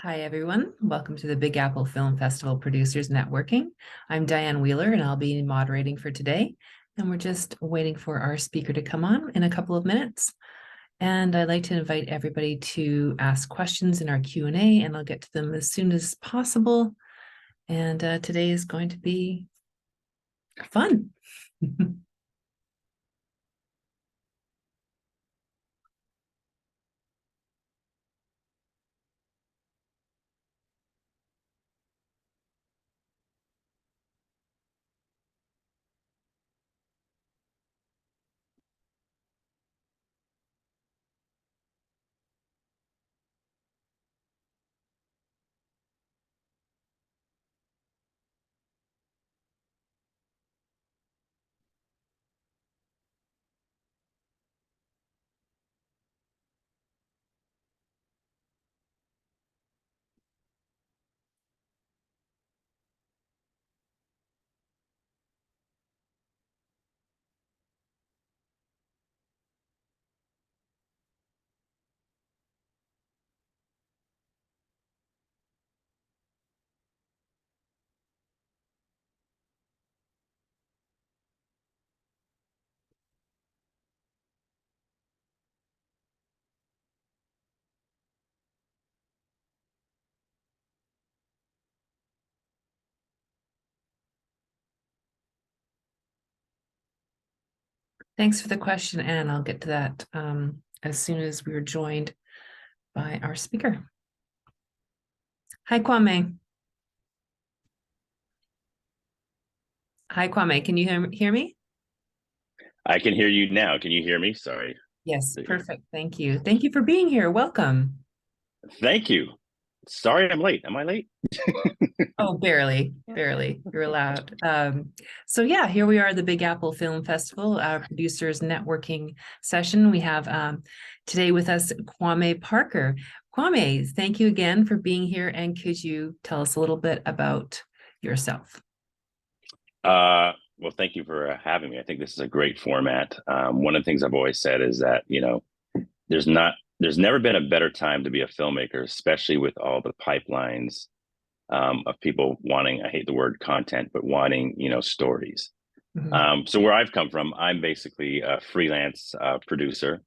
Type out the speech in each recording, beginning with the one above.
Hi, everyone. Welcome to the Big Apple Film Festival Producers Networking. I'm Diane Wheeler, and I'll be moderating for today. And we're just waiting for our speaker to come on in a couple of minutes. And I'd like to invite everybody to ask questions in our Q&A, and I'll get to them as soon as possible. And today is going to be fun. Thanks for the question, Anne. I'll get to that as soon as we're joined by our speaker. Hi, Kwame. Hi, Kwame. Can you hear me? I can hear you now. Can you hear me? Sorry. Yes, perfect. Thank you. Thank you for being here. Welcome. Thank you. Sorry I'm late. Am I late? Oh, barely. You're allowed. So yeah, here we are, the Big Apple Film Festival, our producers networking session. We have today with us Kwame Parker. Kwame, thank you again for being here. And could you tell us a little bit about yourself? Well, thank you for having me. I think this is a great format. One of the things I've always said is that, there's never been a better time to be a filmmaker, especially with all the pipelines of people wanting, I hate the word content, but wanting, stories. Mhm. So where I've come from, I'm basically a freelance producer.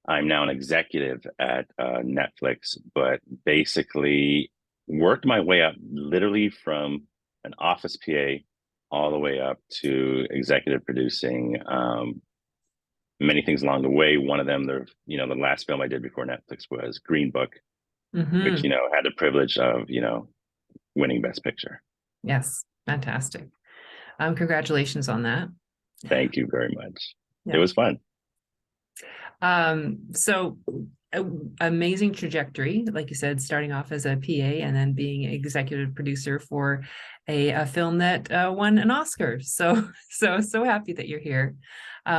I'm now an executive at Netflix, but basically worked my way up literally from an office PA all the way up to executive producing. Many things along the way. One of them, the last film I did before Netflix was Green Book, which Mhm. had the privilege of winning Best Picture. Yes, fantastic. Congratulations on that. Thank you very much. It Yeah. was fun. So amazing trajectory, like you said, starting off as a PA and then being executive producer for a film that won an Oscar. So happy that you're here.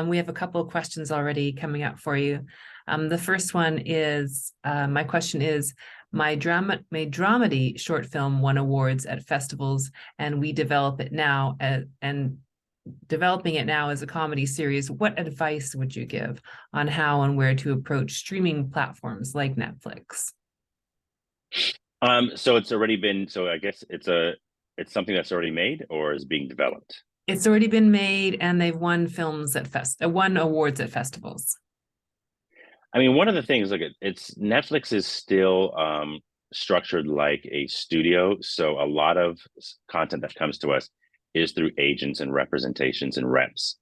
We have a couple of questions already coming up for you. The first one is, my question is, my dramedy short film won awards at festivals, and we develop it now and developing it now as a comedy series. What advice would you give on how and where to approach streaming platforms like Netflix? So it's already been. So I guess it's something that's already made or is being developed. It's already been made, and they've won won awards at festivals. I mean, one of the things, look, it's Netflix is still structured like a studio, so a lot of content that comes to us is through agents and representations and reps.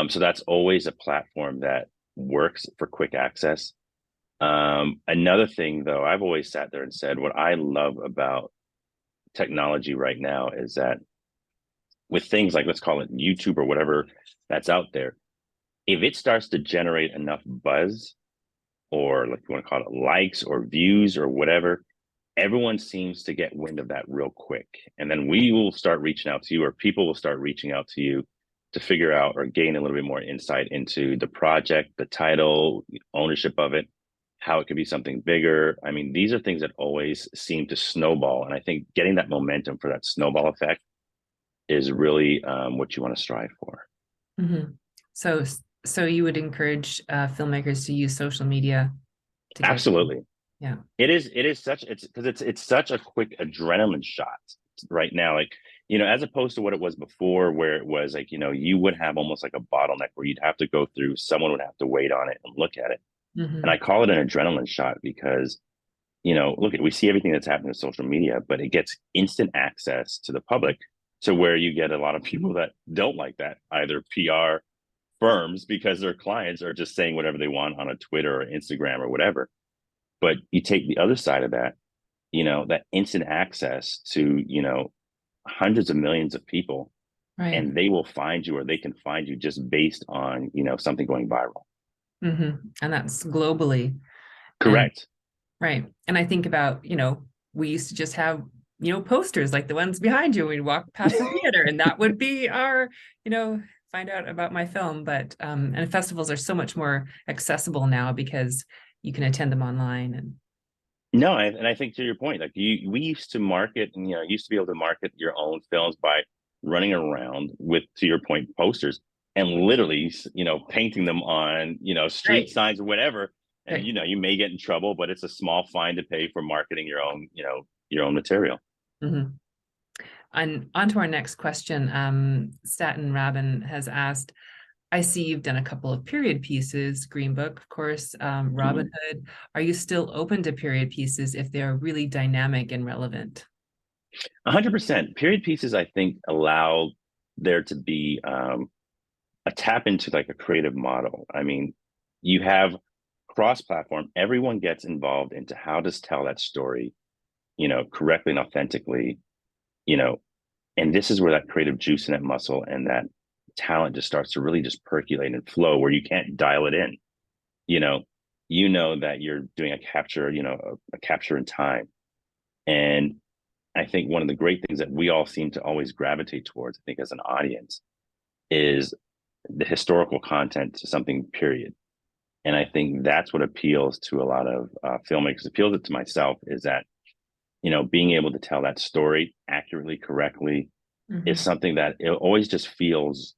So that's always a platform that works for quick access. Another thing, though, I've always sat there and said what I love about technology right now is that with things like, let's call it YouTube or whatever that's out there, if it starts to generate enough buzz, or like you want to call it likes or views or whatever, everyone seems to get wind of that real quick. And then we will start reaching out to you, or people will start reaching out to you to figure out or gain a little bit more insight into the project, the title, ownership of it, how it could be something bigger. I mean, these are things that always seem to snowball. And I think getting that momentum for that snowball effect is really what you want to strive for. Mm-hmm. So you would encourage filmmakers to use social media to get. Absolutely. Yeah. It is such, it's because it's such a quick adrenaline shot right now. Like, as opposed to what it was before, where it was like, you would have almost like a bottleneck where you'd have to go through, someone would have to wait on it and look at it. And I Hmm. call it an adrenaline shot because, look at, we see everything that's happening with social media, but it gets instant access to the public, to where you get a lot of people that don't like that, either PR firms because their clients are just saying whatever they want on a Twitter or Instagram or whatever. But you take the other side of that, that instant access to, hundreds of millions of people, Right. and they will find you, or they can find you just based on, something going viral. Hmm. And that's globally. And Correct. right. And I think about, we used to just have, posters like the ones behind you when we walk past the theater, and that would be our, find out about my film. But and festivals are so much more accessible now because you can attend them online. And No, and I think to your point, like we used to market, and used to be able to market your own films by running around with, to your point, posters, and literally, painting them on, street right. signs or whatever. And Right. you may get in trouble, but it's a small fine to pay for marketing your own, your own material. Hmm. And on to our next question. Staten Rabin has asked, I see you've done a couple of period pieces, Green Book, of course, Robin Mhm. Hood. Are you still open to period pieces if they are really dynamic and relevant? 100%. Period pieces, I think, allow there to be a tap into like a creative model. I mean, you have cross-platform. Everyone gets involved into how to tell that story, correctly and authentically, you know, and this is where that creative juice and that muscle and that talent just starts to really just percolate and flow, where you can't dial it in. You know, that you're doing a capture, a capture in time. And I think one of the great things that we all seem to always gravitate towards, I think, as an audience, is the historical content to something, period. And I think that's what appeals to a lot of filmmakers. Appeals it to myself, is that, being able to tell that story accurately, correctly, is Hmm. something that it always just feels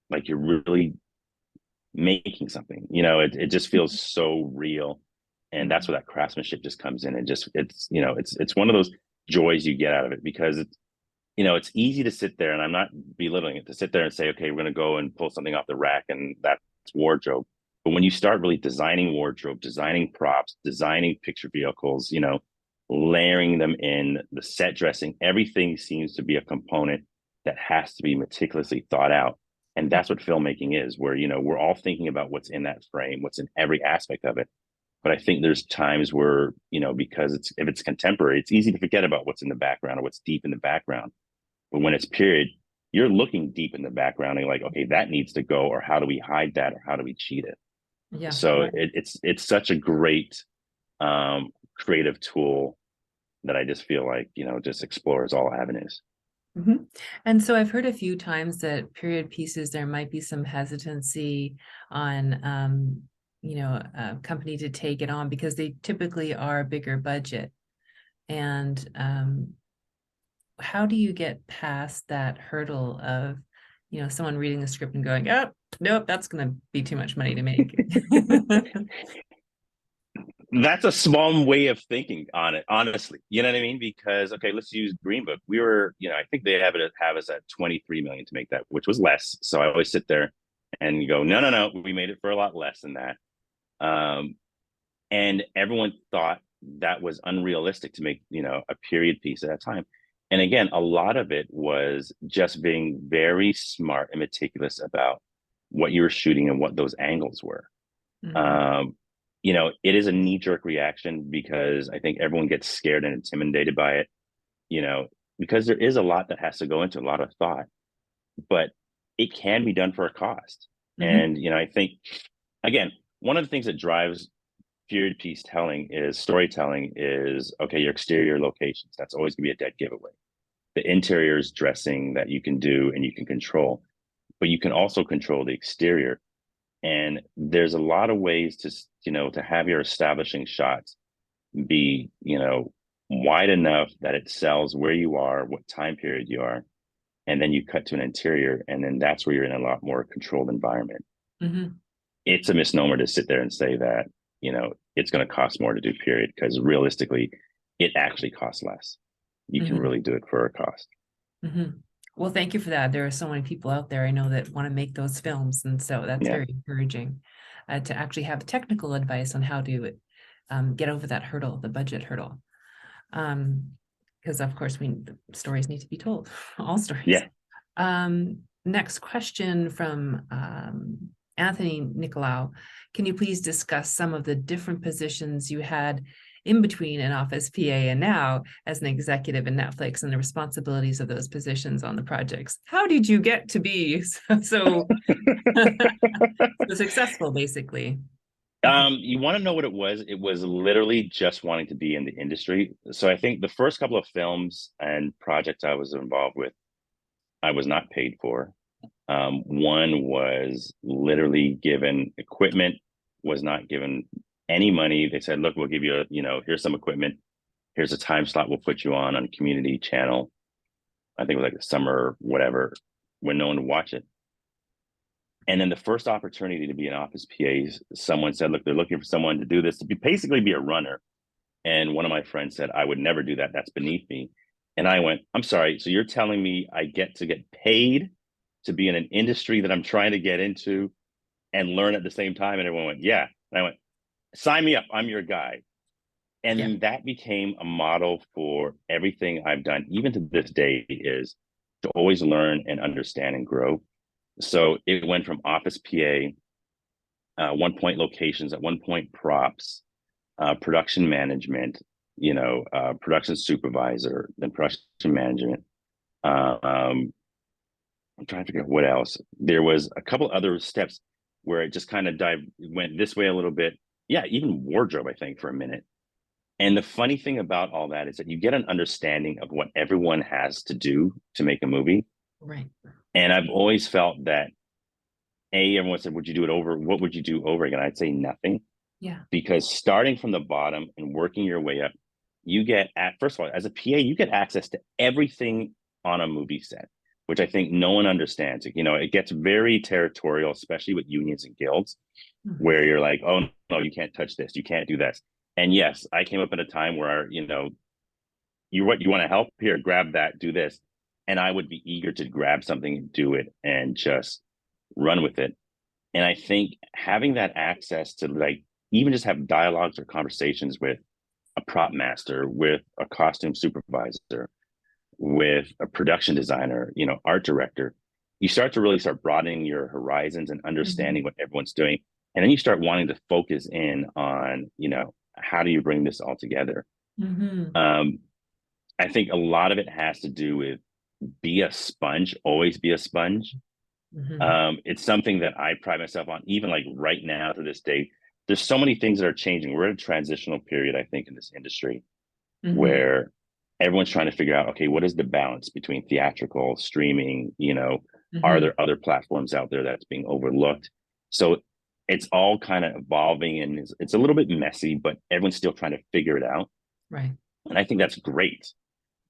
like you're really making something. It just feels so real. And that's where that craftsmanship just comes in. And just, it's one of those joys you get out of it, because it's easy to sit there, and I'm not belittling it, to sit there and say, okay, we're going to go and pull something off the rack and that's wardrobe. But when you start really designing wardrobe, designing props, designing picture vehicles, layering them in, the set dressing, everything seems to be a component that has to be meticulously thought out. And that's what filmmaking is, where, we're all thinking about what's in that frame, what's in every aspect of it. But I think there's times where, because if it's contemporary, it's easy to forget about what's in the background or what's deep in the background. But when it's period, you're looking deep in the background and like, okay, that needs to go, or how do we hide that, or how do we cheat it? Yeah. So it's such a great creative tool that I just feel like, just explores all avenues. Hmm. And so I've heard a few times that period pieces, there might be some hesitancy on, a company to take it on because they typically are a bigger budget. And how do you get past that hurdle of, someone reading the script and going, oh, nope, that's going to be too much money to make? That's a small way of thinking on it, honestly. You know what I mean? Because, okay, let's use Green Book. We were, I think they have us at 23 million to make that, which was less. So I always sit there and go, no, no, no, we made it for a lot less than that. Um, and everyone thought that was unrealistic to make, a period piece at that time. And again, a lot of it was just being very smart and meticulous about what you were shooting and what those angles were. Mhm. um, it is a knee-jerk reaction because I think everyone gets scared and intimidated by it, you know, because there is a lot that has to go into, a lot of thought, but it can be done for a cost. Mhm. And, I think, again, one of the things that drives period piece telling is storytelling is, okay, your exterior locations, that's always gonna be a dead giveaway. The interiors dressing that you can do and you can control, but you can also control the exterior. And there's a lot of ways to, to have your establishing shots be, wide enough that it sells where you are, what time period you are, and then you cut to an interior, and then that's where you're in a lot more controlled environment. Mhm. It's a misnomer to sit there and say that, it's going to cost more to do, period. Because realistically, it actually costs less. You can Mhm. really do it for a cost. Mhm. Well, thank you for that. There are so many people out there I know that want to make those films, and so that's Yeah. very encouraging to actually have technical advice on how to get over that hurdle, the budget hurdle. Because of course, the stories need to be told, all stories. Yeah. Next question from Anthony Nicolau. Can you please discuss some of the different positions you had in between an office PA and now as an executive in Netflix, and the responsibilities of those positions on the projects? How did you get to be so successful, basically? You want to know what it was? It was literally just wanting to be in the industry. So I think the first couple of films and projects I was involved with, I was not paid for. One was literally given equipment, was not given any money. They said, look, we'll give you here's some equipment. Here's a time slot we'll put you on community channel. I think it was like the summer, whatever, when no one would watch it. And then the first opportunity to be an office PA, someone said, look, they're looking for someone to do this, to basically be a runner. And one of my friends said, I would never do that. That's beneath me. And I went, I'm sorry. So you're telling me I get to get paid to be in an industry that I'm trying to get into and learn at the same time? And everyone went, yeah. And I went, sign me up. I'm your guy. Yeah. And that became a model for everything I've done, even to this day, is to always learn and understand and grow. So it went from office PA, one point locations, at one point props, production management, production supervisor, then production management. I'm trying to figure out what else. There was a couple other steps where it just kind of went this way a little bit. Yeah, even wardrobe, I think, for a minute. And the funny thing about all that is that you get an understanding of what everyone has to do to make a movie. Right. And I've always felt that everyone said, would you do it over? What would you do over again? I'd say nothing. Yeah. Because starting from the bottom and working your way up, you get first of all, as a PA, you get access to everything on a movie set, which I think no one understands. It gets very territorial, especially with unions and guilds, where you're like, oh no, you can't touch this, you can't do this. And yes, I came up at a time where, you want to help? Here, grab that, do this. And I would be eager to grab something and do it and just run with it. And I think having that access to even just have dialogues or conversations with a prop master, with a costume supervisor, with a production designer, art director, you start to really start broadening your horizons and understanding what everyone's doing. And then you start wanting to focus in on, how do you bring this all together? I think a lot of it has to do with be a sponge, always be a sponge. It's something that I pride myself on, even like right now to this day. There's so many things that are changing. We're at a transitional period, I think, in this industry where everyone's trying to figure out, okay, what is the balance between theatrical, streaming, are there other platforms out there that's being overlooked? So it's all kind of evolving, and it's a little bit messy, but everyone's still trying to figure it out. Right. And I think that's great,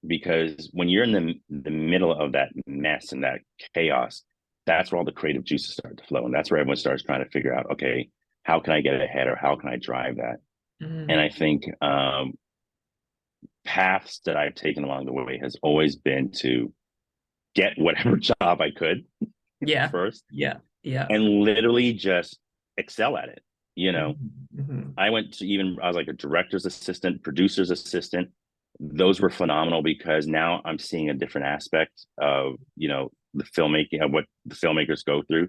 because when you're in the middle of that mess and that chaos, that's where all the creative juices start to flow. And that's where everyone starts trying to figure out, okay, how can I get ahead, or how can I drive that? And I think paths that I've taken along the way has always been to get whatever job I could first. Yeah. And literally just excel at it. I was like a director's assistant, producer's assistant. Those were phenomenal, because now I'm seeing a different aspect of, the filmmaking, of what the filmmakers go through,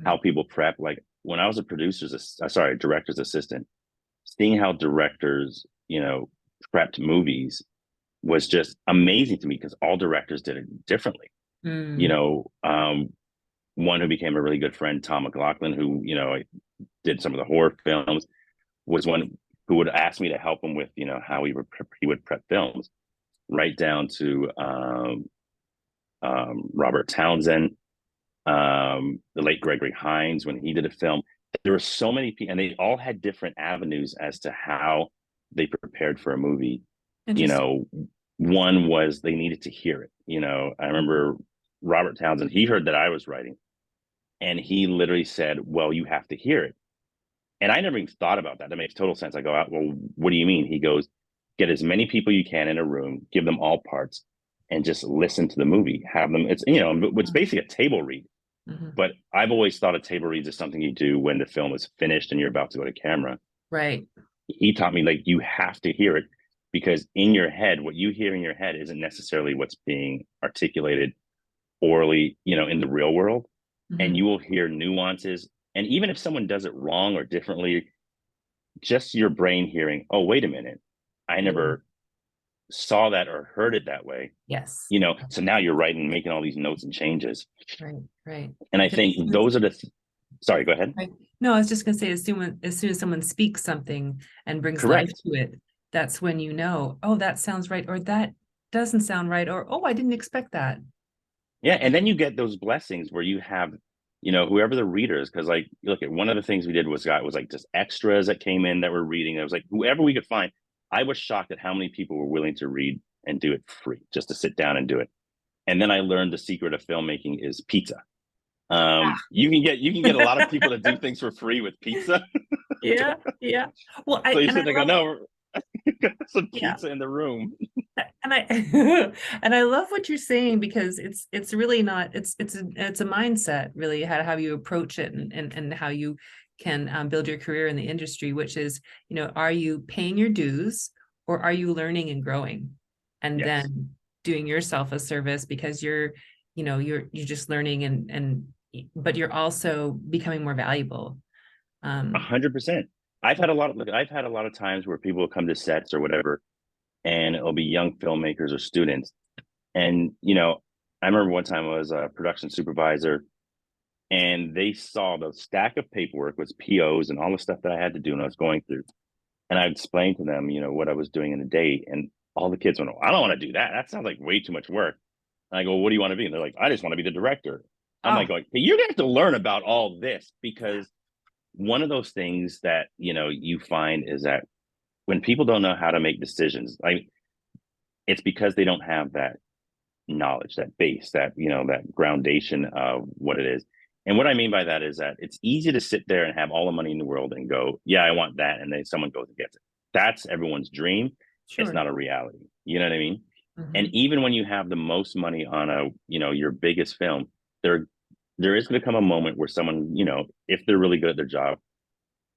how people prep. Like when I was a director's assistant, seeing how directors, prepped movies was just amazing to me, because all directors did it differently. One who became a really good friend, Tom McLaughlin, who, did some of the horror films, was one who would ask me to help him with, how he would prep films, right down to Robert Townsend, the late Gregory Hines, when he did a film. There were so many people, and they all had different avenues as to how they prepared for a movie. One was they needed to hear it. I remember Robert Townsend, he heard that I was writing, and he literally said, well, you have to hear it. And I never even thought about that. That makes total sense. I go out, well, what do you mean? He goes, get as many people you can in a room, give them all parts, and just listen to the movie. Have them, it's, you know, it's basically a table read. Mhm. But I've always thought a table reads is something you do when the film is finished and you're about to go to camera. Right. He taught me like you have to hear it, because in your head, what you hear in your head isn't necessarily what's being articulated orally, you know, in the real world. And Mhm. you will hear nuances. And even if someone does it wrong or differently, just your brain hearing, oh, wait a minute, I Yeah. never saw that or heard it that way. Yes. You know, so now you're writing, making all these notes and changes. Right. Right. And I Because think those are the, sorry, go ahead. right. No, I was just gonna say, as soon as someone speaks something and brings life Correct. to it, that's when you know, oh, that sounds right, or that doesn't sound right, or oh, I didn't expect that. Yeah. And then you get those blessings where you have, you know, whoever the readers, because like, look at one of the things we did was like just extras that came in that were reading. It was like whoever we could find. I was shocked at how many people were willing to read and do it free, just to sit down and do it. And then I learned the secret of filmmaking is pizza. You can get a lot of people to do things for free with pizza. Yeah, yeah. Well, So you I sit there and love, go, no, some yeah, pizza in the room. and I and I love what you're saying, because it's really not, it's a mindset, really, how you approach it, and how you can build your career in the industry, which is, are you paying your dues, or are you learning and growing, and Yes, then doing yourself a service, because you're just learning, and but you're also becoming more valuable. um 100%. I've had a lot of times where people will come to sets or whatever, and it'll be young filmmakers or students. And you know, I remember one time I was a production supervisor, and they saw the stack of paperwork with POs and all the stuff that I had to do and I was going through. And I explained to them, you know, what I was doing in the day, and all the kids went, "Oh, I don't want to do that. That sounds like way too much work." And I go, "What do you want to be?" And they're like, "I just want to be the director." I'm like, oh going, hey, you're gonna have to learn about all this, because one of those things that you know you find is that when people don't know how to make decisions, like it's because they don't have that knowledge, that base, that you know, that groundation of what it is. And what I mean by that is that it's easy to sit there and have all the money in the world and go, yeah, I want that, and then someone goes and gets it. That's everyone's dream. It's sure. not a reality. You know what I mean? And Mhm. even when you have the most money on a, you know, your biggest film, there is going to come a moment where someone, you know, if they're really good at their job,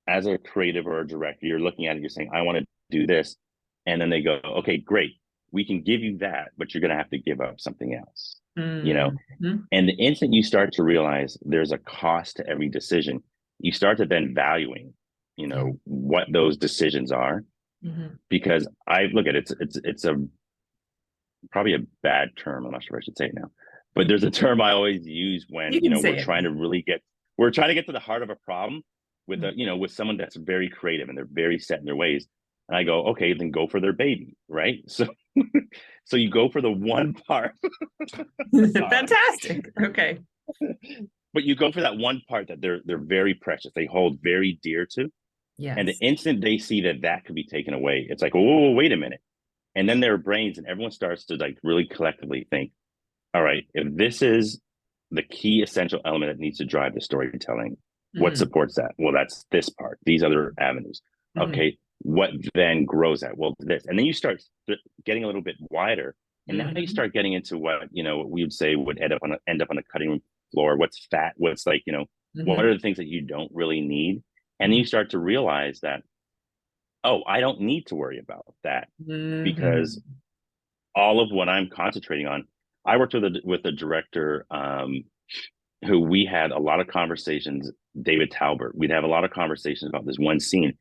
as a creative or a director, you're looking at it, you're saying, I want to do this. And then they go, okay, great. We can give you that, but you're going to have to give up something else, you know? Mhm. And the instant you start to realize there's a cost to every decision, you start to then valuing, you Yeah. know, what those decisions are. Mhm. Because I look at it, it's a probably a bad term. I'm not sure if I should say it now, but there's a term I always use when, You you can know, say it. we're trying to get to the heart of a problem with a, you know, with someone that's very creative and they're very set in their ways. And I go, okay, then go for their baby, right? So, so you go for the one part. Sorry, Fantastic. Okay. but you go for that one part that they're very precious, they hold very dear to, and the Yes. instant they see that that could be taken away, it's like, oh, wait a minute, and then their brains and everyone starts to like really collectively think, all right, if this is the key essential element that needs to drive the storytelling, what Mhm. supports that? Well, that's this part, these other avenues. Mhm. Okay, what then grows that? Well, this, and then you start getting a little bit wider, and now you Mhm. start getting into what, you know, what we would say would end up on a cutting room floor. What's fat? What's, like, you know, what Mhm. are the things that you don't really need? And then Mhm. you start to realize that, oh, I don't need to worry about that, because Mhm. all of what I'm concentrating on, I worked with a director, who we had a lot of conversations. David Talbert. We'd have a lot of conversations about this one scene,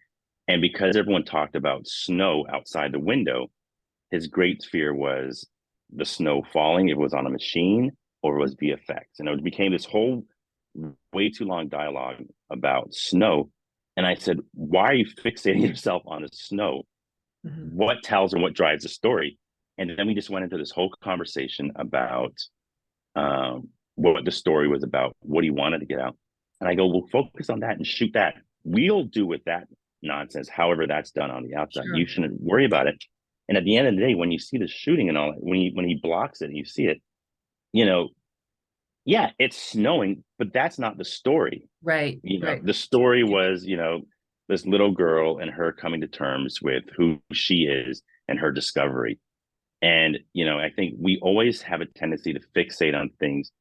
and because everyone talked about snow outside the window, his great fear was the snow falling. If it was on a machine or it was VFX, and it became this whole way too long dialogue about snow. And I said, "Why are you fixating yourself on the snow? Mhm. What tells and what drives the story?" And then we just went into this whole conversation about what the story was about, what he wanted to get out. And I go, "We'll focus on that and shoot that. We'll do with that nonsense, however that's done on the outside. You Sure. shouldn't worry about it." And at the end of the day, when you see the shooting and all that, when he blocks it and you see it, you know, yeah, it's snowing, but that's not the story. Right. You know, Right. the story was, you know, this little girl and her coming to terms with who she is and her discovery. And, I think we always have a tendency to fixate on things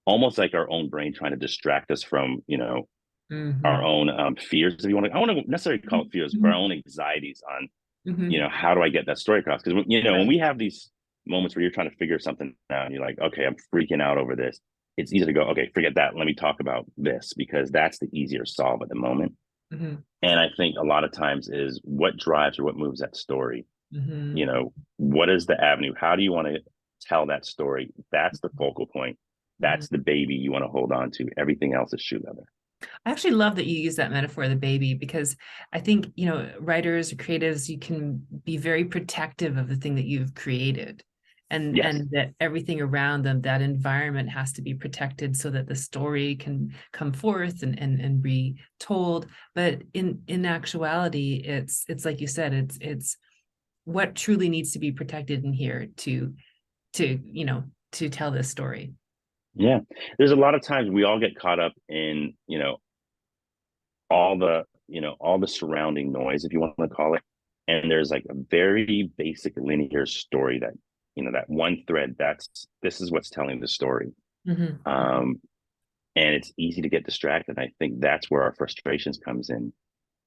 almost like our own brain trying to distract us from, our Mhm. own fears, if you want to, I want to necessarily call it fears, but our Mhm. own anxieties on, Mhm. how do I get that story across? Because, when Right. we have these moments where you're trying to figure something out and you're like, okay, I'm freaking out over this. It's easy to go, okay, forget that. Let me talk about this because that's the easier solve at the moment. Mhm. And I think a lot of times is what drives or what moves that story. Mhm. What is the avenue? How do you want to tell that story? That's the focal point. Mhm. That's the baby you want to hold on to. Everything else is shoe leather. I actually love that you use that metaphor of the baby because I think, writers or creatives, you can be very protective of the thing that you've created. Yes. And that everything around them, that environment has to be protected so that the story can come forth and be told. But in actuality, it's like you said, it's what truly needs to be protected in here to tell this story. Yeah. There's a lot of times we all get caught up in, all the surrounding noise, if you want to call it. And there's like a very basic linear story that, that one thread, this is what's telling the story. Mhm. Um, and it's easy to get distracted. I think that's where our frustrations comes in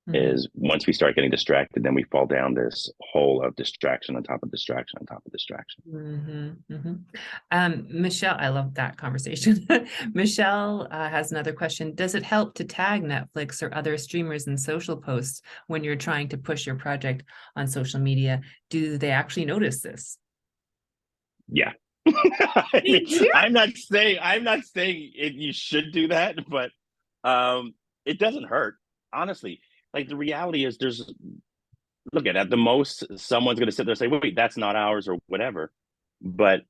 Mhm. is once we start getting distracted, then we fall down this hole of distraction on top of distraction on top of distraction. Mhm, mhm. Michelle, I love that conversation. Michelle has another question. Does it help to tag Netflix or other streamers in social posts when you're trying to push your project on social media? Do they actually notice this? Yeah. I They mean, do? I'm not saying you should do that, but um, it doesn't hurt. Honestly, like the reality is, look at the most someone's going to sit there and say, "Wait, that's not ours" or whatever. But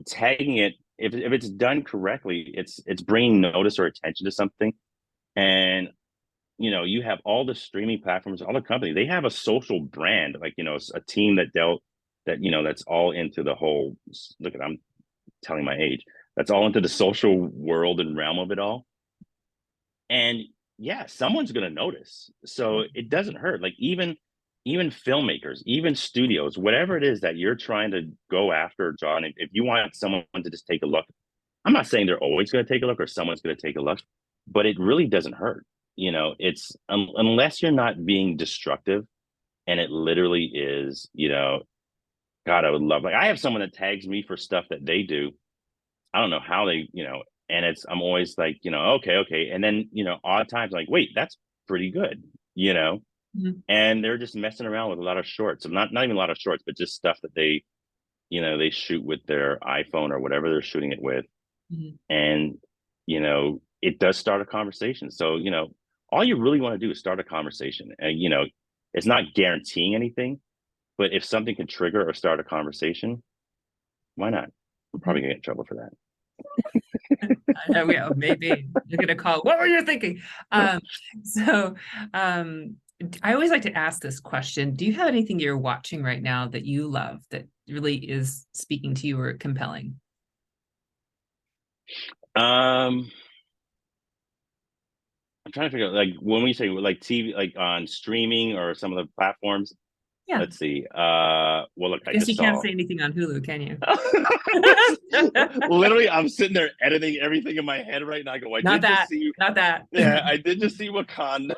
tagging it, if it's done correctly, it's bringing notice or attention to something, and you have all the streaming platforms, all the companies, they have a social brand, like, a team that's all into the whole, look at, I'm telling my age, that's all into the social world and realm of it all. And yeah, someone's going to notice. So it doesn't hurt. Like even filmmakers, even studios, whatever it is that you're trying to go after, John, if you want someone to just take a look, I'm not saying they're always going to take a look or someone's going to take a look, but it really doesn't hurt. It's unless you're not being destructive, and it literally is, God, I would love, like, I have someone that tags me for stuff that they do. I don't know how they, and I'm always like, okay. And then, odd times like, wait, that's pretty good, you know, Mhm. and they're just messing around with a lot of shorts. And not even a lot of shorts, but just stuff that they shoot with their iPhone or whatever they're shooting it with. Mhm. And, it does start a conversation. So, all you really want to do is start a conversation. And, it's not guaranteeing anything, but if something can trigger or start a conversation, why not? I'm probably Mhm. gonna get in trouble for that. There we go. Maybe you're gonna call. What were you thinking? Um, so I always like to ask this question. Do you have anything you're watching right now that you love that really is speaking to you or compelling? Um, I'm trying to figure out, like, when we say like TV, like on streaming or some of the platforms. Yeah. Let's see. Well, look, I I guess just you can't saw. say anything on Hulu, can you? Literally, I'm sitting there editing everything in my head right now. I go, I Not did just that, see. not that. Yeah, I did just see Wakanda.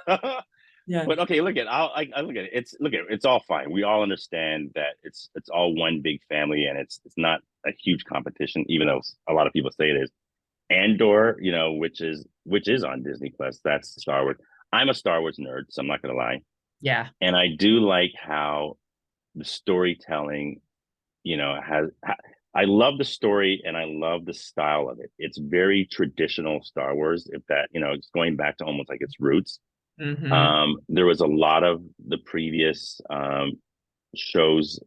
Yeah. But okay, look at I look at it. It's all fine. We all understand that it's all one big family, and it's not a huge competition, even though a lot of people say it is. Andor, which is on Disney Plus. That's Star Wars. I'm a Star Wars nerd, so I'm not gonna lie, Yeah. and I do like how the storytelling, has. I love the story and I love the style of it. It's very traditional Star Wars. If that, it's going back to almost like its roots. Hmm. There was a lot of the previous shows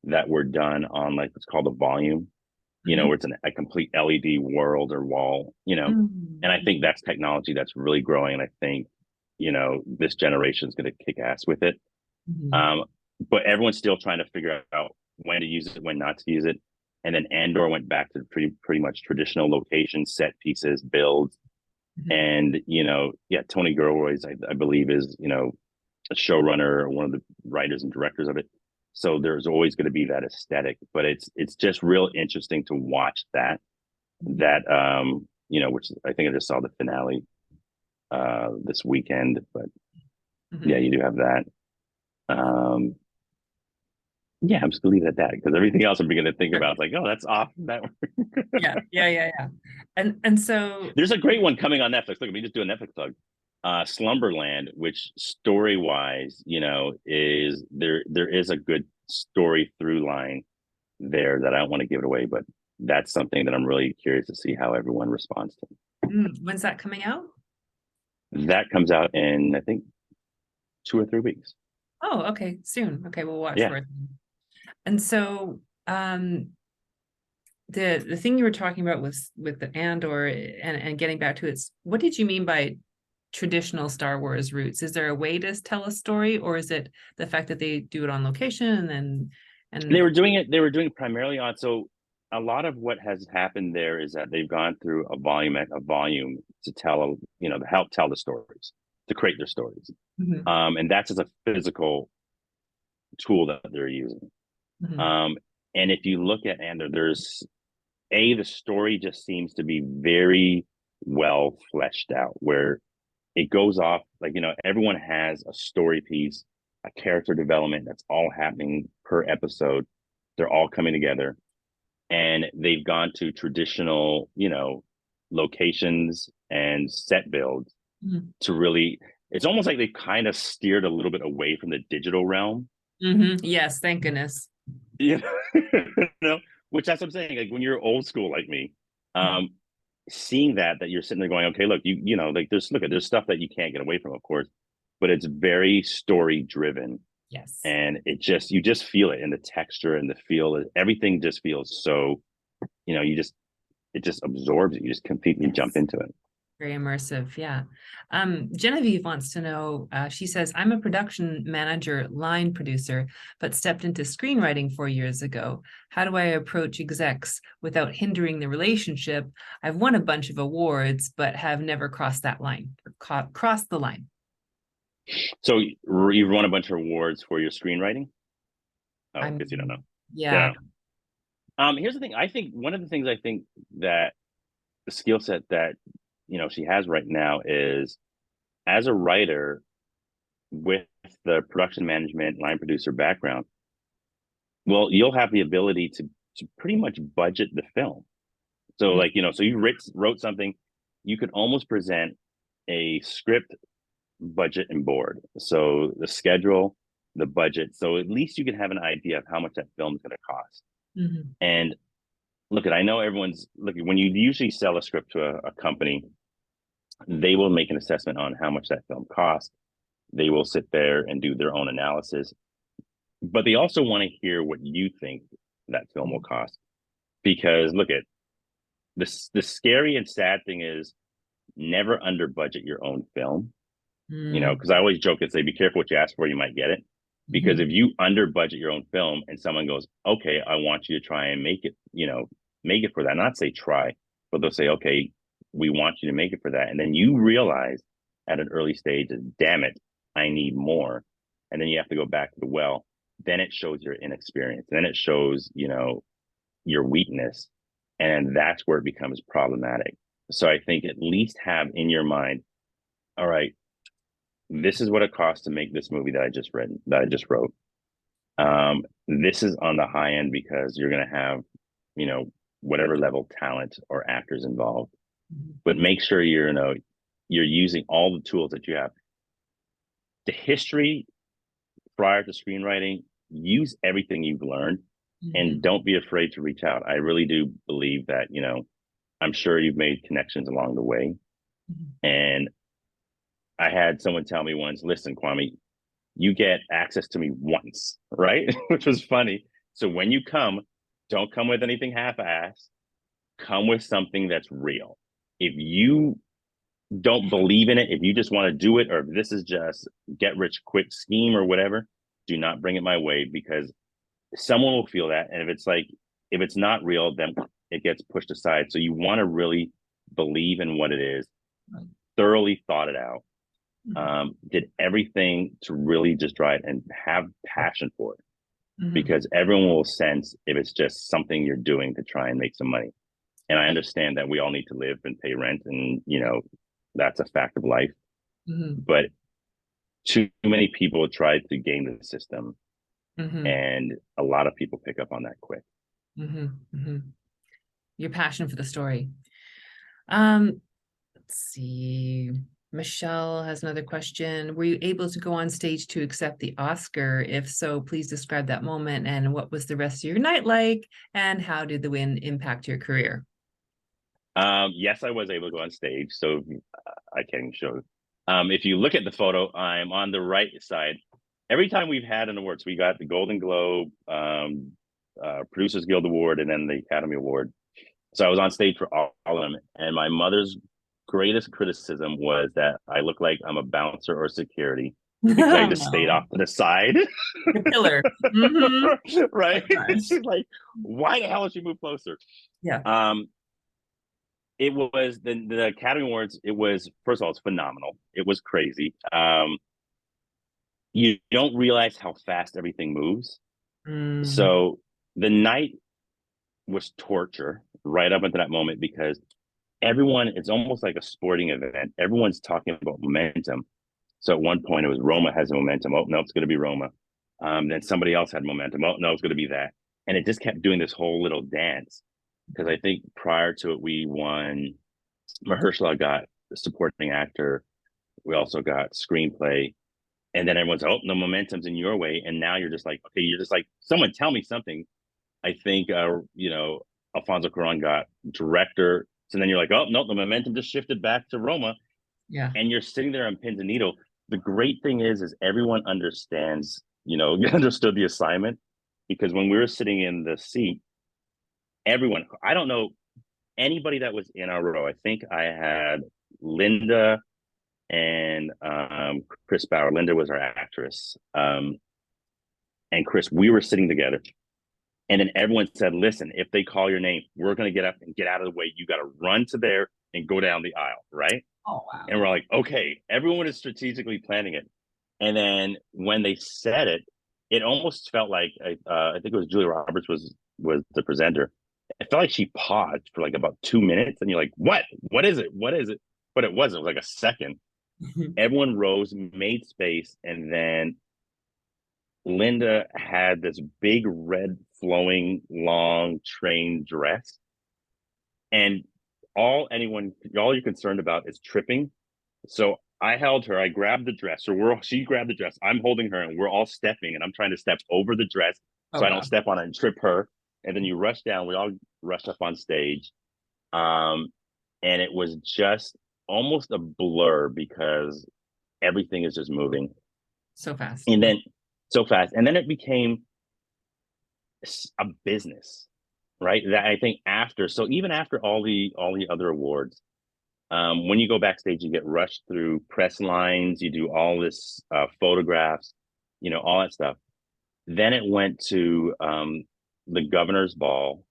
that were done on, like, what's called a volume, Hmm. where it's a complete LED world or wall, and I think Hmm. that's technology that's really growing. And I think, this generation is going to kick ass with it. Hmm. Um, but everyone's still trying to figure out when to use it, when not to use it. And then Andor went back to pretty much traditional locations, set pieces, builds. Mhm. And, Tony Gilroy's, I believe, is, a showrunner or one of the writers and directors of it. So there's always going to be that aesthetic, but it's just real interesting to watch which I think I just saw the finale this weekend, but yeah, Mhm. you do have that. Um, yeah, I'm just gonna leave it at that because everything else I'm beginning to think about is like, oh, that's off that. Yeah, yeah, yeah, yeah. And so There's a great one coming on Netflix. Look, let me just do a Netflix plug. Slumberland, which story wise, is there is a good story through line there that I don't want to give it away, but that's something that I'm really curious to see how everyone responds to. when's that coming out? That comes out in I think 2 or 3 weeks. Oh, okay, soon. Okay, we'll watch Yeah. for it. And so um the thing you were talking about was with the Andor and getting back to it, what did you mean by traditional Star Wars roots? Is there a way to tell a story, or is it the fact that they do it on location They and were doing it. They were doing primarily on. So a lot of what has happened there is that they've gone through a volume to tell, to help tell the stories, to create their stories. Mhm, And that's as a physical tool that they're using. mhm, Um, and if you look at Andor, the story just seems to be very well fleshed out, where it goes off like, everyone has a story piece, a character development that's all happening per episode. They're all coming together, and they've gone to traditional, locations and set builds mhm, to really. It's almost like they've kind of steered a little bit away from the digital realm. mhm. Yes, thank goodness. you know, which that's what I'm saying. Like when you're old school like me, Mhm. um, seeing that you're sitting there going, okay, look, like there's stuff that you can't get away from, of course, but it's very story driven, Yes. and you just feel it in the texture and the feel. Everything just feels so, it just absorbs it. You just completely jump Yes. into it. Very immersive. Yeah. Genevieve wants to know, she says, I'm a production manager, line producer, but stepped into screenwriting 4 years ago. How do I approach execs without hindering the relationship? I've won a bunch of awards, but have never crossed that line, or crossed the line. So you've won a bunch of awards for your screenwriting. Oh, I I'm, guess you don't know. yeah. Yeah. Here's the thing. I think one of the things I think that the skill set that she has right now is as a writer with the production management line producer background. Well, you'll have the ability to pretty much budget the film. So Mhm, like so you wrote something, you could almost present a script, budget, and board. So the schedule, the budget. So at least you can have an idea of how much that film is going to cost. mhm, And I know everyone's when you usually sell a script to a company, they will make an assessment on how much that film costs. They will sit there and do their own analysis, but they also want to hear what you think that film will cost. Because look at this, the scary and sad thing is never under budget your own film. mhm, Because I always joke and say, be careful what you ask for, you might get it. Because mhm, if you under budget your own film and someone goes, okay, I want you to try and make it, make it for that, not say try, but they'll say, okay, we want you to make it for that. And then you realize at an early stage, damn it, I need more. And then you have to go back to the well. Then it shows your inexperience. Then it shows, your weakness. And that's where it becomes problematic. So I think at least have in your mind, all right, this is what it costs to make this movie that I just wrote. This is on the high end because you're going to have, you know, whatever level talent or actors involved, mhm, but make sure you're using all the tools that you have. The history prior to screenwriting, use everything you've learned, and mhm, don't be afraid to reach out. I really do believe that, I'm sure you've made connections along the way. mhm. And I had someone tell me once, listen, Kwame, you get access to me once, right? Which was funny. So when you come, don't come with anything half-assed. Come with something that's real. If you don't believe in it, if you just want to do it, or if this is just get rich quick scheme or whatever, do not bring it my way because someone will feel that. And if it's not real, then it gets pushed aside. So you want to really believe in what it is thoroughly thought it out, Mhm. did everything to really just try it and have passion for it, Mhm. because everyone will sense if it's just something you're doing to try and make some money. And I understand that we all need to live and pay rent, and that's a fact of life. Mhm. But too many people try to game the system, Mhm. and a lot of people pick up on that quick. Mhm. Mhm. Your passion for the story. Um, let's see. Michelle has another question. Were you able to go on stage to accept the Oscar? If so, please describe that moment and what was the rest of your night like, and how did the win impact your career? Yes, I was able to go on stage, so I can't even show. If you look at the photo, I'm on the right side. Every time we've had an awards, we got the Golden Globe, Producers Guild Award, and then the Academy Award. So I was on stage for all of them, and my mother's greatest criticism was that I look like I'm a bouncer or security because I Oh just stayed no, off to the side. the pillar. Hmm. Right? Oh gosh. She's like, why the hell did she move closer? Yeah. Um, it was the Academy Awards. It was, first of all, it's phenomenal. It was crazy. You don't realize how fast everything moves. Mm. So the night was torture right up until that moment, because everyone, it's almost like a sporting event. Everyone's talking about momentum. So at one point it was Roma has momentum. Oh no, it's going to be Roma. Then somebody else had momentum. Oh no, it's going to be that. And it just kept doing this whole little dance. Because I think prior to it, we won. Mahershala got supporting actor. We also got screenplay. And then everyone's, oh, the momentum's in your way. And now you're just like, okay, you're just like, someone tell me something. I think, Alfonso Cuarón got director. So then you're like, oh, no, the momentum just shifted back to Roma. Yeah. And you're sitting there on pins and needle. The great thing is everyone understands, understood the assignment, because when we were sitting in the seat, everyone, I don't know anybody that was in our row. I think I had Linda and Chris Bauer. Linda was our actress. And Chris, we were sitting together. And then everyone said, listen, if they call your name, we're going to get up and get out of the way. You got to run to there and go down the aisle, right? Oh wow. And we're like, okay, everyone is strategically planning it. And then when they said it, it almost felt like I think it was Julia Roberts was the presenter. It felt like she paused for like about 2 minutes, and you're like, what? What is it? What is it? But it wasn't. It was like a second. Everyone rose, made space, and then Linda had this big red flowing long train dress, and all you're concerned about is tripping. So I held her, I grabbed the dress, or she grabbed the dress, I'm holding her, and we're all stepping, and I'm trying to step over the dress Oh so I don't wow. step on it and trip her. And then you rush down, we all rush up on stage. Um, and it was just almost a blur, because everything is just moving. So fast. And then so fast. And then it became a business, right? That I think after, so even after all the other awards, when you go backstage, you get rushed through press lines, you do all this photographs, all that stuff. Then it went to the governor's ball.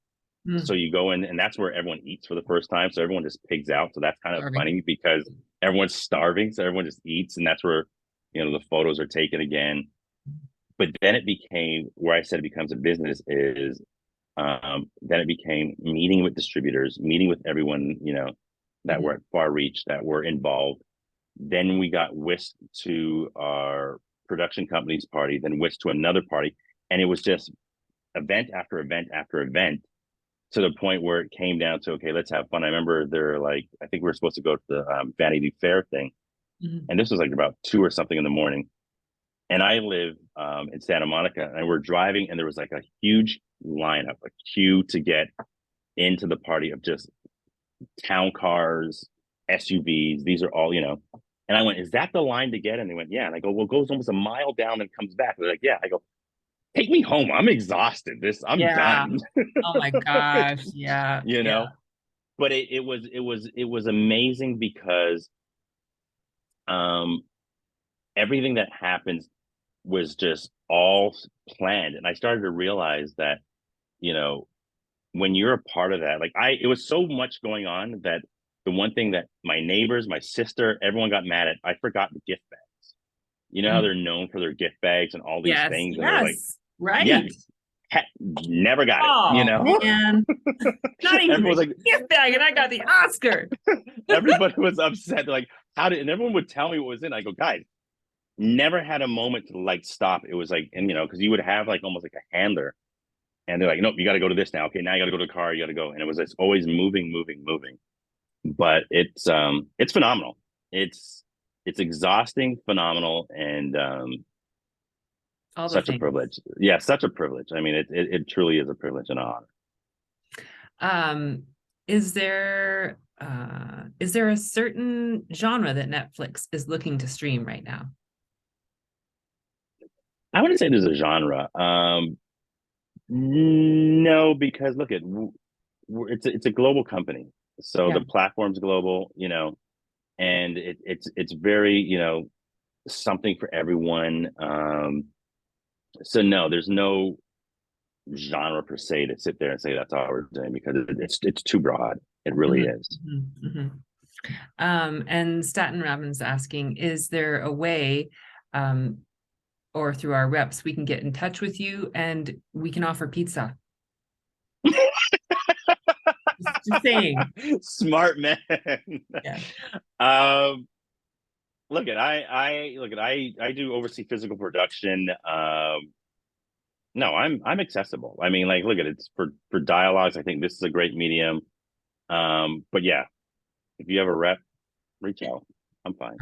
So Mm. you go in, and that's where everyone eats for the first time. So everyone just pigs out. So that's kind of Starving. funny, because everyone's starving. So everyone just eats, and that's where, the photos are taken again. But then it became, where I said it becomes a business, is then it became meeting with distributors, meeting with everyone, that were Mhm. at Far Reach, that were involved. Then we got whisked to our production company's party, then whisked to another party. And it was just event after event after event, to the point where it came down to, okay, let's have fun. I remember they're like, I think we were supposed to go to the Vanity Fair thing. Mhm. And this was like about 2 or something in the morning. And I live in Santa Monica, and we're driving, and there was like a huge lineup, a queue to get into the party, of just town cars, SUVs. These are all. And I went, is that the line to get? And they went, yeah. And I go, well, it goes almost a mile down and comes back. They're like, yeah. I go, take me home. I'm exhausted. I'm Yeah. done. Oh my gosh. Yeah. you Yeah. know, but it was amazing, because um, everything that happens was just all planned. And I started to realize that, you know, when you're a part of that, like it was so much going on that the one thing that my neighbors, my sister, everyone got mad at, I forgot the gift bags. You know how Mm. they're known for their gift bags and all these Yes, things, and they're like, yes, yeah, right. never got it. You Oh know, man, not even everyone was the like, gift bag, and I got the Oscar. everybody was upset. They're like, how did? And everyone would tell me what was in. I go, guys, never had a moment to like stop. It was like, and you know, because you would have like almost like a handler, and they're like, nope, you got to go to this now. Okay, now you got to go to the car. You got to go, and it was just always moving, moving, moving. But it's phenomenal. It's exhausting, phenomenal, and All the such a things. privilege. Yeah, such a privilege. I mean, it truly is a privilege and an honor. Um, is there a certain genre that Netflix is looking to stream right now? I wouldn't say there's a genre. No, because look at it's a global company, so Yeah. the platform's global, you know, and it's very, you know, something for everyone. So no, there's no genre per se to sit there and say that's all we're doing because it's too broad. It really Mhm, is. mhm, mhm. And Staten Robin's asking, is there a way, um, or through our reps, we can get in touch with you and we can offer pizza? Just saying. Smart man. Yeah. um, look at I do oversee physical production. No, I'm accessible. I mean, like, look at it, it's for dialogues. I think this is a great medium. But yeah, if you have a rep, reach out. I'm fine.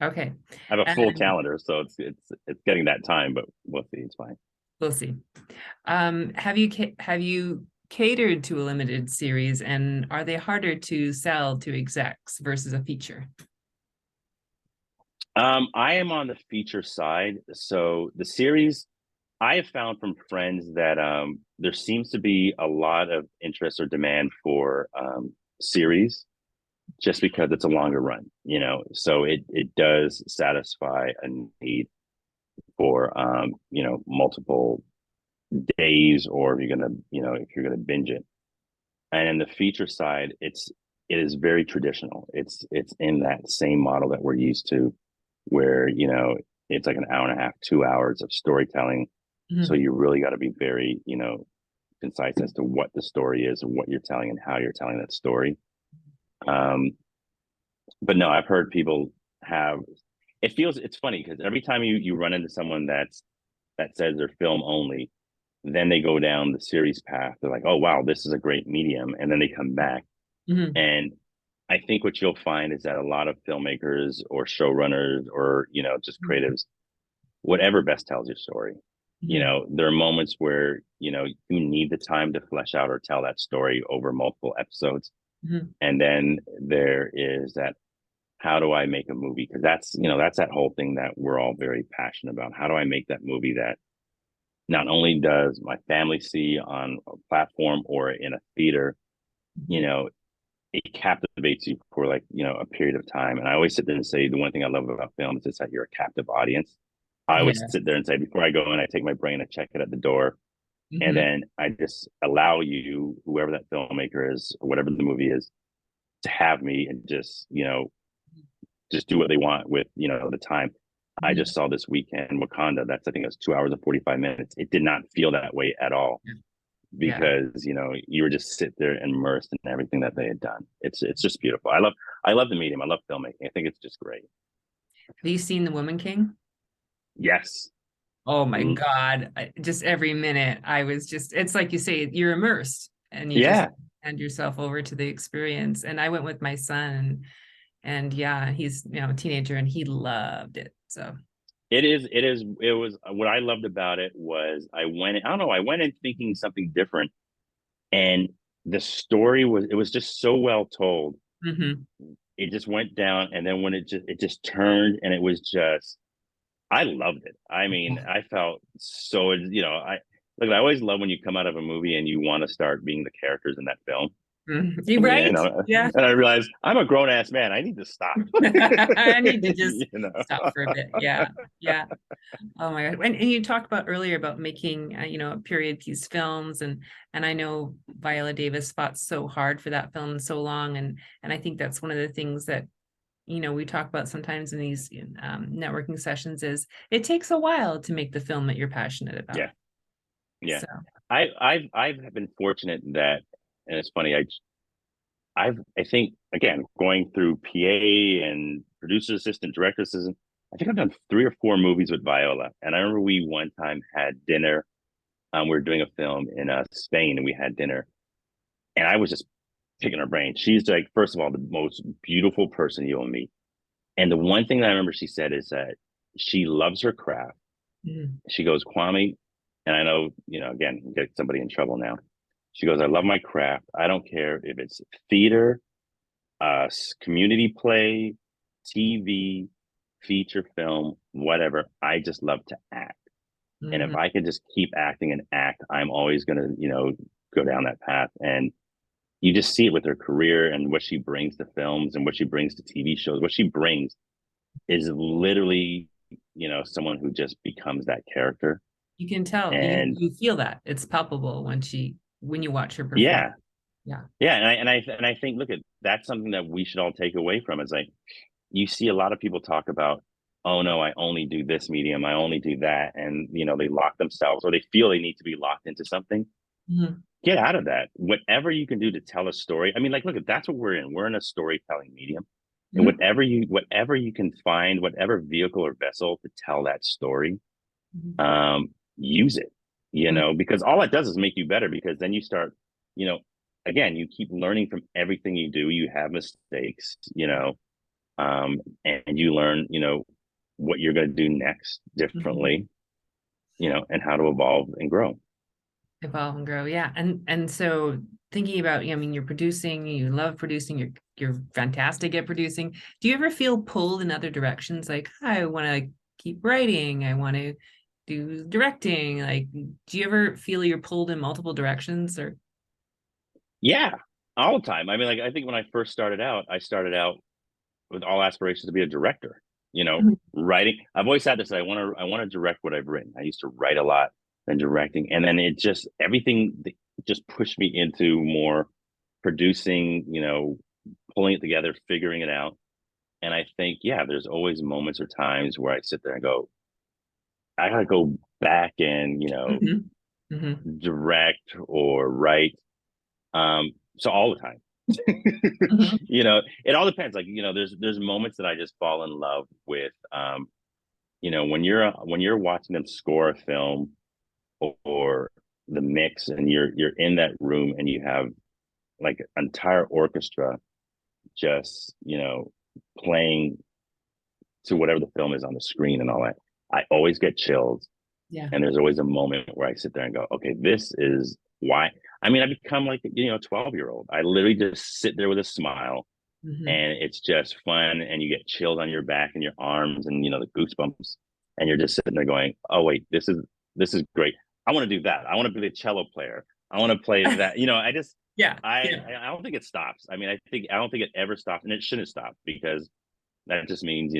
Okay. I have a full And calendar, so it's getting that time, but we'll see. It's fine. we'll see. Have you catered to a limited series, and are they harder to sell to execs versus a feature? I am on the feature side, so the series I have found from friends that there seems to be a lot of interest or demand for series just because it's a longer run, you know. So it does satisfy a need for you know, multiple days, or if you're gonna, you know, if you're gonna binge it. And in the feature side, it is very traditional. It's in that same model that we're used to, where, you know, it's like an hour and a half, 2 hours of storytelling. So Mhm. you really got to be very, you know, concise as to what the story is and what you're telling and how you're telling that story. Um, but no, I've heard people have. It feels it's funny because every time you run into someone that says they're film only, then they go down the series path. They're like, oh wow, this is a great medium, and then they come back. Mhm. And I think what you'll find is that a lot of filmmakers or showrunners or, you know, just creatives, whatever best tells your story. You Mhm. know, there are moments where, you know, you need the time to flesh out or tell that story over multiple episodes. Mhm. And then there is that, how do I make a movie? Because that's, you know, that's that whole thing that we're all very passionate about. How do I make that movie that not only does my family see on a platform or in a theater, you Mhm. know, it captivates you for, like, you know, a period of time. And I always sit there and say the one thing I love about film is just that you're a captive audience. I always Yeah. sit there and say before I go in, I take my brain, I check it at the door, and Mhm. then I just allow you, whoever that filmmaker is or whatever the movie is, to have me and just, you know, just do what they want with, you know, the time. I Mhm. just saw this weekend Wakanda. That's, I think it was 2 hours and 45 minutes. It did not feel that way at all Yeah. because, you know, you were just sit there immersed in everything that they had done. It's just beautiful. I love the medium. I love filmmaking. I think it's just great. Have you seen The Woman King? Yes. Oh my Mm, God. Just every minute I was just, it's like you say, you're immersed and you just yeah. hand yourself over to the experience. And I went with my son, and yeah, he's, a teenager, and he loved it. So It was what I loved about it was I don't know, I went in thinking something different, and the story was, it was just so well told. mhm. It just went down, and then when it just turned, and it was just, I loved it. I mean, I felt so, you know, I always love when you come out of a movie and you want to start being the characters in that film. You right? Yeah. And I realized I'm a grown ass man. I need to stop. I need to just You know. stop for a bit. Yeah. Yeah. Oh my God. And you talked about earlier about making, period piece films, and I know Viola Davis fought so hard for that film so long, and I think that's one of the things that we talk about sometimes in these networking sessions is it takes a while to make the film that you're passionate about. Yeah, yeah. So. I've been fortunate that, and it's funny. I think again going through PA and producer assistant, director assistant. I think I've done 3 or 4 movies with Viola, and I remember we one time had dinner. We were doing a film in Spain, and we had dinner, and I was just picking her brain. She's like, first of all, the most beautiful person you'll meet. And the one thing that I remember she said is that she loves her craft. Mm. She goes, Kwame, and I know, again, get somebody in trouble now. She goes, I love my craft. I don't care if it's theater, community play, TV, feature film, whatever. I just love to act. And if Mhm. I could just keep acting and act, I'm always going to, go down that path. And you just see it with her career and what she brings to films and what she brings to TV shows. What she brings is literally, someone who just becomes that character. You can tell, And you feel that it's palpable when you watch her perform. yeah, Yeah. yeah. And I think, look, that's something that we should all take away from is like, you see a lot of people talk about, oh no, I only do this medium, I only do that. And, they lock themselves or they feel they need to be locked into something. Mhm. Get out of that. Whatever you can do to tell a story. I mean, like, look, that's what we're in. We're in a storytelling medium. And Mhm. whatever you can find, whatever vehicle or vessel to tell that story, Mhm. use it, Mhm. because all it does is make you better because then you start, you know, again, you keep learning from everything you do. You have mistakes, and you learn, what you're going to do next Mhm. differently, and how to evolve and grow. Evolve and grow. Yeah. And so thinking about, I mean, you're producing, you love producing, you're fantastic at producing. Do you ever feel pulled in other directions? Like, I want to keep writing, I want to do directing. Like, do you ever feel you're pulled in multiple directions or? Yeah, all the time. I mean, like, I think when I started out with all aspirations to be a director. Mhm. Writing. I've always had this. I want to direct what I've written. I used to write a lot, then directing, and then it just everything just pushed me into more producing. Pulling it together, figuring it out. And I think, yeah, there's always moments or times where I sit there and go, I gotta go back and Mhm. Mhm. direct or write. So all the time. Mhm. It all depends. Like, there's moments that I just fall in love with. When you're watching them score a film or the mix, and you're in that room and you have like an entire orchestra just playing to whatever the film is on the screen and all that. I always get chills, Yeah. and there's always a moment where I sit there and go, okay, this is why. I mean, I become like a 12-year-old. I literally just sit there with a smile, Mhm. and it's just fun, and you get chills on your back and your arms, and the goosebumps, and you're just sitting there going, oh wait, this is great. I want to do that. I want to be the cello player. I want to play that. I just Yeah. I Yeah. I don't think it stops. I mean, I don't think it ever stops, and it shouldn't stop because that just means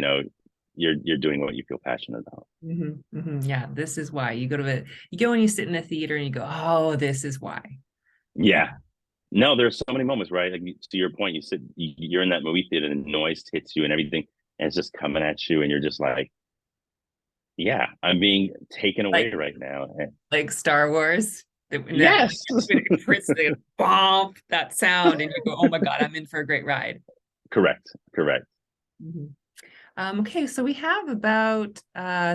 you're doing what you feel passionate about. Mhm. Mhm. Yeah. This is why you go and you sit in a theater and you go, oh, this is why. Yeah. Yeah. No, there's so many moments, right? Like, to your point, you're in that movie theater and the noise hits you and everything, and it's just coming at you, and you're just like, yeah, I'm being taken away Like right now. like Star Wars. Yes, When it hits the bomb, that sound, and you go, oh my God, I'm in for a great ride. correct, correct. Mhm. Okay, so we have about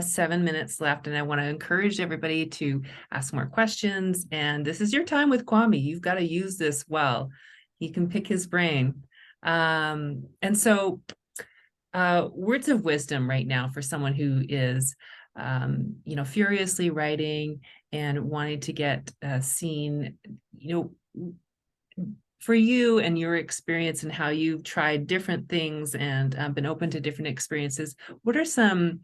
7 minutes left, and I want to encourage everybody to ask more questions. And this is your time with Kwame. You've got to use this well. He can pick his brain. And so, words of wisdom right now for someone who is, furiously writing and wanting to get seen. For you and your experience and how you've tried different things and been open to different experiences, what are some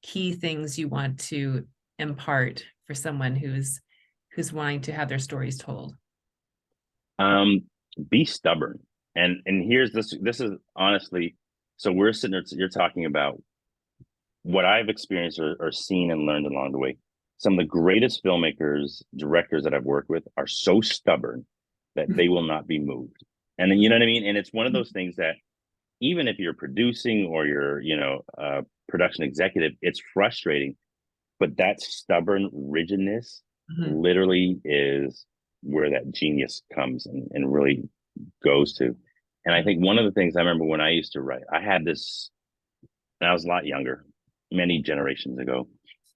key things you want to impart for someone who's wanting to have their stories told? be stubborn. And here's this is honestly, so we're sitting there, you're talking about what I've experienced or seen and learned along the way. Some of the greatest filmmakers, directors that I've worked with are so stubborn that they will not be moved. And then, you know what I mean? And it's one of those things that even if you're producing or you're, production executive, it's frustrating. But that stubborn rigidness Mhm. literally is where that genius comes and really goes to. And I think one of the things I remember when I used to write, I had this, and I was a lot younger, many generations ago,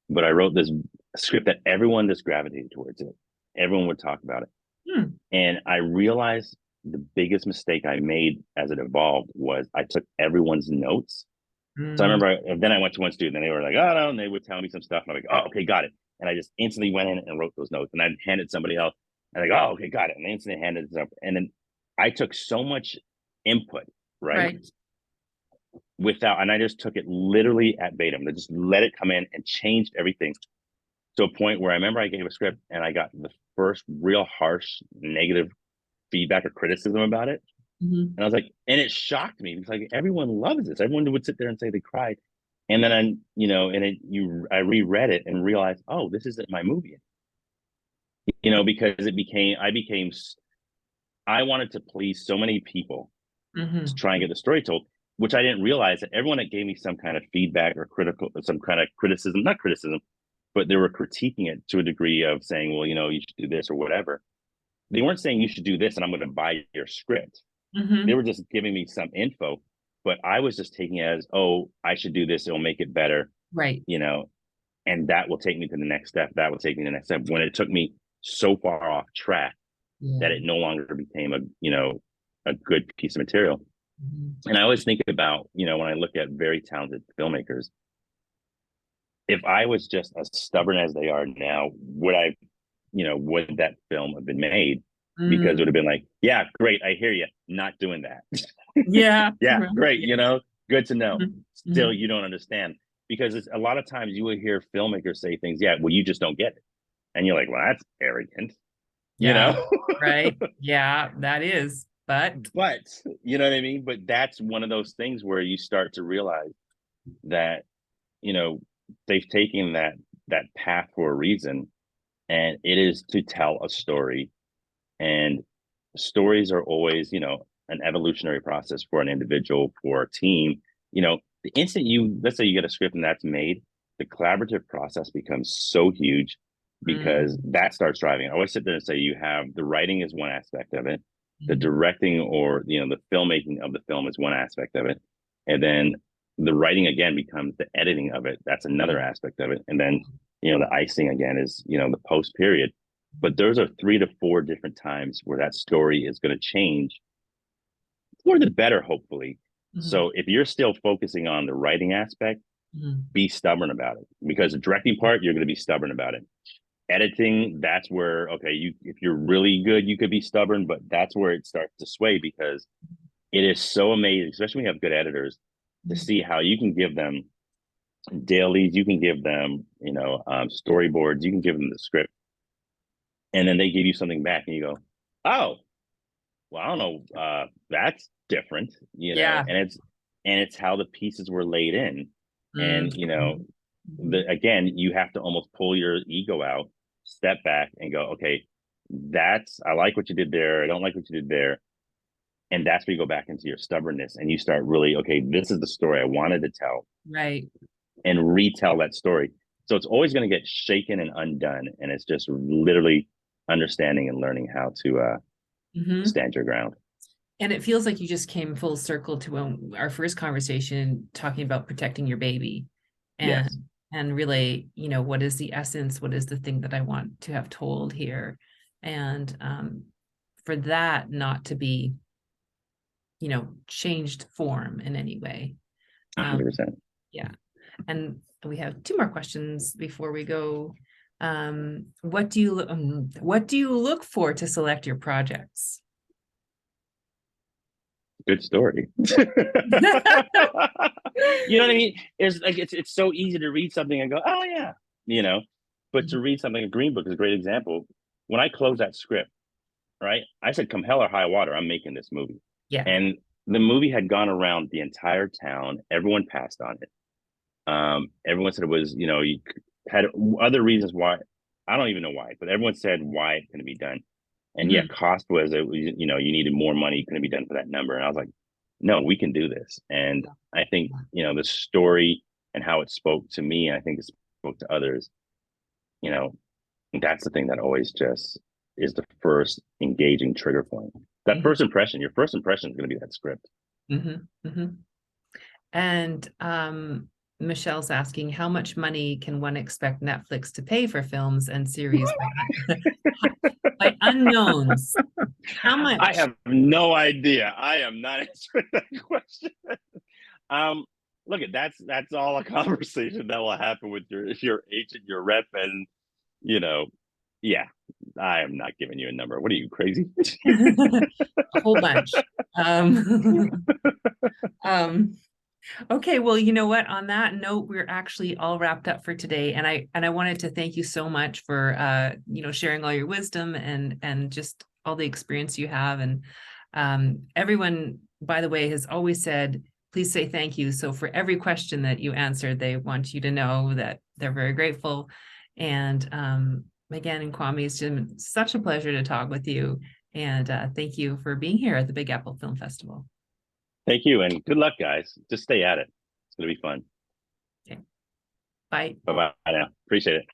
but I wrote this script that everyone just gravitated towards it. Everyone would talk about it. Hmm. And I realized the biggest mistake I made as it evolved was I took everyone's notes. So I Mm. remember then I went to one student and they were like, oh no, and they would tell me some stuff. And I'm like, oh, okay, got it. And I just instantly went in and wrote those notes and I'd hand it to somebody else. And I go, oh, okay, got it. And they instantly handed it up. And then I took so much input, right? Right. Without, and I just took it literally at Batum. I just let it come in and changed everything to a point where I remember I gave a script and I got the first real harsh negative feedback or criticism about it. Mhm. And I was like, and it shocked me because like everyone loves this. Everyone would sit there and say they cried. And then I reread it and realized, oh, this isn't my movie. Because I wanted to please so many people to Mhm. try and get the story told, which I didn't realize that everyone that gave me some kind of feedback or some kind of criticism, not criticism, but they were critiquing it to a degree of saying, well, you should do this or whatever. They weren't saying you should do this and I'm going to buy your script. They Mhm. were just giving me some info, but I was just taking it as, oh, I should do this. It'll make it better, Right. you know, and that will take me to the next step. That will take me to the next step when it took me so far off track that Yeah. it no longer became a good piece of material. Mhm. And I always think about, when I look at very talented filmmakers, if I was just as stubborn as they are now, would that film have been made? Because it would have Mm. been like, yeah, great, I hear you, not doing that. Yeah. Yeah, Right. great, Yeah. good to know. Mhm. Still, Mhm. you don't understand because a lot of times you will hear filmmakers say things, yeah, well, you just don't get it. And you're like, well, that's arrogant, you Yeah. know? Right. Yeah, that is. But But you know what I mean? But that's one of those things where you start to realize that, you know, they've taken that path for a reason, and it is to tell a story. And stories are always, an evolutionary process for an individual, for a team. The instant let's say you get a script and that's made, the collaborative process becomes so huge because mm, that starts driving. I always sit there and say you have the writing is one aspect of it, the mm, directing or the filmmaking of the film is one aspect of it, and then the writing again becomes the editing of it. That's another mm, aspect of it, and then the icing again is the post period. But those are 3 to 4 different times where that story is going to change for the better, hopefully. mhm, So if you're still focusing on the writing aspect, mhm. be stubborn about it, because the directing part, you're going to be stubborn about it. Editing, that's where, okay, if you're really good, you could be stubborn, but that's where it starts to sway because it is so amazing, especially when you have good editors, to Mhm. see how you can give them dailies, you can give them, storyboards, you can give them the script, and then they give you something back and you go, oh, well, I don't know, that's different, Yeah. and it's how the pieces were laid in. Mm, And, mhm, mhm. again, you have to almost pull your ego out, step back and go, okay, I like what you did there. I don't like what you did there. And that's where you go back into your stubbornness and you start really, okay, this is the story I wanted to tell Right. and retell that story. So it's always going to get shaken and undone. And it's just literally understanding and learning how to Mhm. stand your ground. And it feels like you just came full circle to when our first conversation talking about protecting your baby Yes. and really, what is the essence? What is the thing that I want to have told here? And for that not to be, changed form in any way. Um, 100%. yeah. And we have two more questions before we go. What do you look for to select your projects? Good story. You know what I mean? It's like it's so easy to read something and go, oh yeah, you know. But to read something, a Green Book is a great example. When I close that script, right? I said, come hell or high water, I'm making this movie. Yeah. And the movie had gone around the entire town. Everyone passed on it. Everyone said it was, you had other reasons why. I don't even know why, but everyone said why it couldn't be done. And yeah, Mhm. cost was, it was, you needed more money, couldn't be done for that number. And I was like, no, we can do this. And I think, the story and how it spoke to me, I think it spoke to others, you know, that's the thing that always just is the first engaging trigger point. That Mhm. first impression, your first impression is going to be that script. Mhm. Mhm. And Michelle's asking, how much money can one expect Netflix to pay for films and series by unknowns? How I much? have no idea. I am not answering that question. Um, Look, that's all a conversation that will happen with your agent, your rep, and you know, yeah, I am not giving you a number. What are you, crazy? A whole bunch. Um, um, okay, well, you know what? On that note, we're actually all wrapped up for today, and I wanted to thank you so much for sharing all your wisdom and just all the experience you have. And everyone, by the way, has always said, please say thank you. So for every question that you answered, they want you to know that they're very grateful. And again, and Kwame, it's been such a pleasure to talk with you. And thank you for being here at the Big Apple Film Festival. Thank you, and good luck, guys. Just stay at it. It's gonna be fun. Okay, bye. Bye bye now. Appreciate it.